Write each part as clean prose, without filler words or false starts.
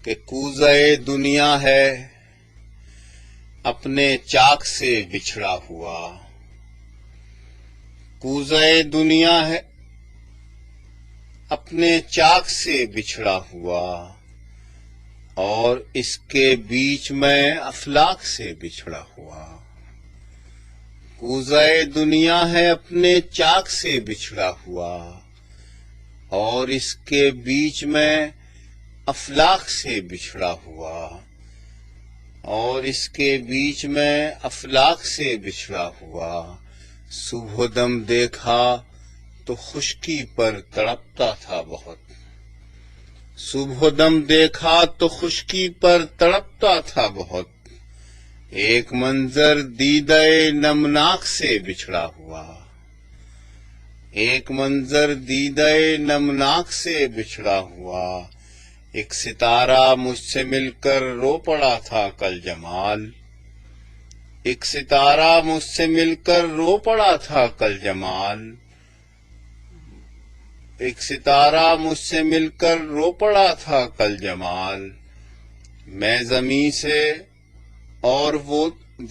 کہ کوزہ دنیا ہے اپنے چاک سے بچھڑا ہوا، کوزہ دنیا ہے اپنے چاک سے بچھڑا ہوا، اور اس کے بیچ میں افلاک سے بچھڑا ہوا۔ کوزہ دنیا ہے اپنے چاک سے بچھڑا ہوا، اور اس کے بیچ میں افلاک سے بچھڑا ہوا، اور اس کے بیچ میں افلاک سے بچھڑا ہوا۔ صبح دم دیکھا تو خشکی پر تڑپتا تھا بہت، صبح دم دیکھا تو خشکی پر تڑپتا تھا بہت، ایک منظر دیدہ نمناک سے بچھڑا ہوا، ایک منظر دیدہ نمناک سے بچھڑا ہوا۔ ایک ستارہ مجھ سے مل کر رو پڑا تھا کل جمال، ایک ستارہ مجھ سے مل کر رو پڑا تھا کل جمال، ایک ستارہ مجھ سے مل کر رو پڑا تھا کل جمال۔ میں زمیں سے اور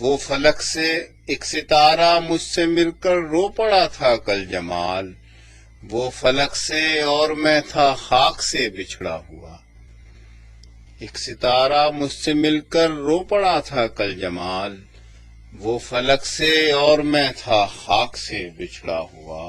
وہ فلک سے، ایک ستارہ مجھ سے مل کر رو پڑا تھا کل جمال، وہ فلک سے اور میں تھا خاک سے بچھڑا ہوا۔ ایک ستارہ مجھ سے مل کر رو پڑا تھا کل جمال، وہ فلک سے اور میں تھا خاک سے بچھڑا ہوا۔